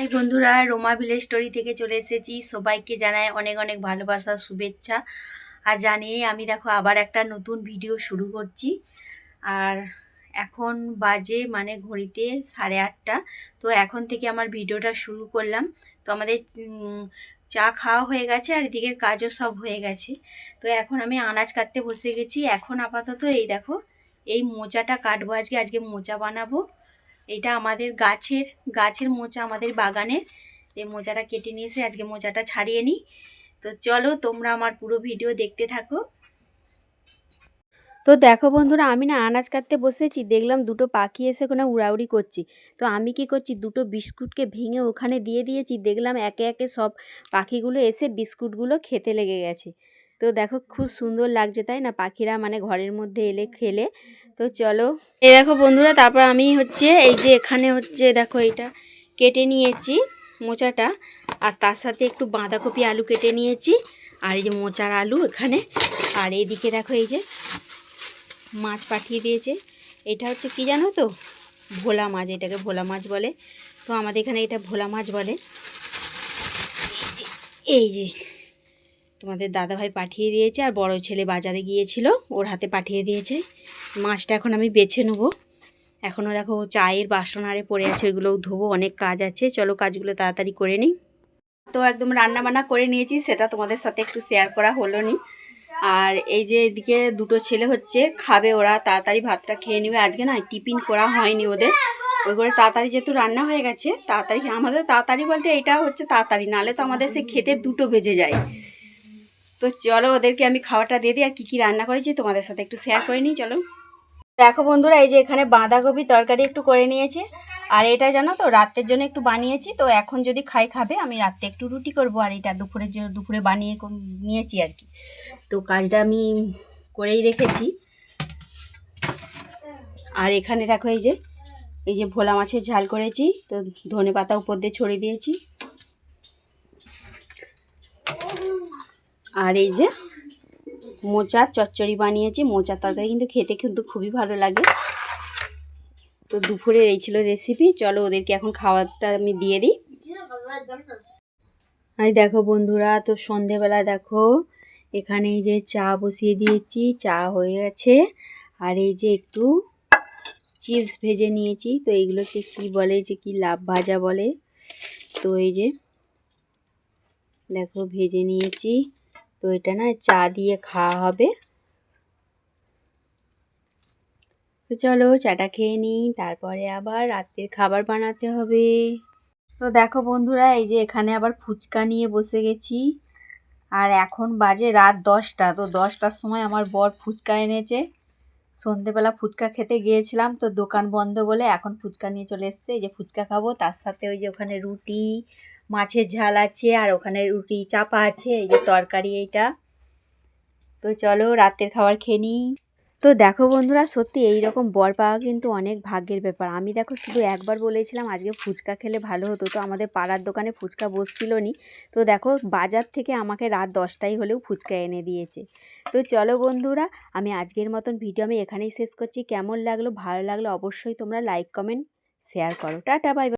High বন্ধুরা, Ruma village story থেকে চলে এসেছি। সবাইকে জানাই অনেক অনেক ভালোবাসা, শুভেচ্ছা। আর জানিয়ে আমি দেখো আবার একটা নতুন ভিডিও শুরু করছি। আর এখন বাজে মানে ঘড়িতে 8:30। তো এখন থেকে আমার ভিডিওটা শুরু করলাম। তো আমাদের চা খাওয়া হয়ে গেছে আর এদিকের কাজও সব হয়ে গেছে। তো এখন আমি আনাজ কাটতে বসে গেছি। এখন আপাতত এই দেখো এই মোচাটা কাটবো। আজকে মোচা বানাবো। এটা আমাদের গাছের মোচা, আমাদের বাগানের। এই মোচাটা কেটে নিয়ে এসে আজকে মোচাটা ছাড়িয়ে নিই। তো চলো তোমরা আমার পুরো ভিডিও দেখতে থাকো। তো দেখো বন্ধুরা, আমি না আনাজ কাটতে বসেছি, দেখলাম দুটো পাখি এসে ওখানে উড়াউড়ি করছি। তো আমি কি করছি, দুটো বিস্কুটকে ভেঙে ওখানে দিয়ে দিয়েছি। দেখলাম একে একে সব পাখিগুলো এসে বিস্কুটগুলো খেতে লেগে গেছে। তো দেখো খুব সুন্দর লাগছে তাই না, পাখিরা মানে ঘরের মধ্যে এলে খেলে। তো চলো এই দেখো বন্ধুরা, তারপর আমি এই যে এখানে দেখো এটা কেটে নিয়েছি মোচাটা, আর তার সাথে একটু বাঁধাকপি আলু কেটে নিয়েছি, আর এই যে মোচার আলু এখানে। আর এইদিকে দেখো এই যে মাছ পাঠিয়ে দিয়েছে। এটা কি জানো তো, ভোলা মাছ। এটাকে ভোলা মাছ বলে। তো আমাদের এখানে এটা ভোলা মাছ বলে। এই যে তোমাদের দাদাভাই পাঠিয়ে দিয়েছে, আর বড় ছেলে বাজারে গিয়েছিল, ওর হাতে পাঠিয়ে দিয়েছে। মাছটা এখন আমি বেছে নেবো। এখনও দেখো চায়ের বাসন আরে পড়ে আছে, ওইগুলোও ধোবো, অনেক কাজ আছে। চলো কাজগুলো তাড়াতাড়ি করে নিই। তো একদম রান্না বান্না করে নিয়েছি, সেটা তোমাদের সাথে একটু শেয়ার করা হলো নি। আর এই যে এদিকে দুটো ছেলে খাবে, ওরা তাড়াতাড়ি ভাতটা খেয়ে নেবে। আজকে না টিফিন করা হয়নি ওদের, ওই করে তাড়াতাড়ি যেহেতু রান্না হয়ে গেছে তাড়াতাড়ি। আমাদের তাড়াতাড়ি বলতে এটা তাড়াতাড়ি, নাহলে তো আমাদের সে খেতে 2টো বেজে যায়। তো চলো ওদেরকে আমি খাওয়াটা দিয়ে দিই। আর কী রান্না করেছি তোমাদের সাথে একটু শেয়ার করে নিই। চলো দেখো বন্ধুরা, এই যে এখানে বাঁধাকপি তরকারি একটু করে নিয়েছে। আর এটা জানো তো রাতের জন্য একটু বানিয়েছি। তো এখন যদি খাবে, আমি রাতে একটু রুটি করব। আর এটা দুপুরে বানিয়ে নিয়েছি আর কি। তো কাজটা আমি করেই রেখেছি। আর এখানে দেখো এই যে ভোলা মাছের ঝাল করেছি। তো ধনেপাতা উপর দিয়ে ছড়িয়ে দিয়েছি। আর এই যে মোচার চচ্চড়ি বানিয়েছি। মোচার তরকারি খেতে খুবই ভালো লাগে। তো দুপুরের এই ছিল রেসিপি। চলো ওদেরকে এখন খাওয়াটা আমি দিয়ে দিই। আর দেখো বন্ধুরা, তো সন্ধেবেলা দেখো এখানে এই যে চা বসিয়ে দিয়েছি, চা হয়ে গেছে। আর এই যে একটু চিপস ভেজে নিয়েছি। তো এইগুলোকে কি বলে, যে কি লাভ ভাজা বলে। তো এই যে দেখো ভেজে নিয়েছি। তো এটা না চা দিয়ে খাওয়া হবে। তো চলো চাটা খেয়ে নিই, তারপরে আবার রাতের খাবার বানাতে হবে। তো দেখো বন্ধুরা, এই যে এখানে আবার ফুচকা নিয়ে বসে গেছি। আর এখন বাজে রাত 10টা। তো 10টার সময় আমার বর ফুচকা এনেছে। সন্ধেবেলা ফুচকা খেতে গিয়েছিলাম, তো দোকান বন্ধ বলে এখন ফুচকা নিয়ে চলে এসছে। এই যে ফুচকা খাবো, তার সাথে ওই যে ওখানে রুটি, মাছের ঝাল আছে, আর ওখানে রুটি চাপা আছে, এই যে তরকারি এইটা। তো চলো রাতের খাবার খেয়ে নিই। তো দেখো বন্ধুরা, সত্যি এই রকম বর পাওয়া কিন্তু অনেক ভাগ্যের ব্যাপার। আমি দেখো শুধু একবার বলেছিলাম আজকে ফুচকা খেলে ভালো হতো। তো আমাদের পাড়ার দোকানে ফুচকা বসছিল নি। তো দেখো বাজার থেকে আমাকে রাত 10টাই হলেও ফুচকা এনে দিয়েছে। তো চলো বন্ধুরা, আমি আজকের মতন ভিডিও আমি এখানেই শেষ করছি। কেমন লাগলো, ভালো লাগলো অবশ্যই তোমরা লাইক কমেন্ট শেয়ার করো। Tata bye bye.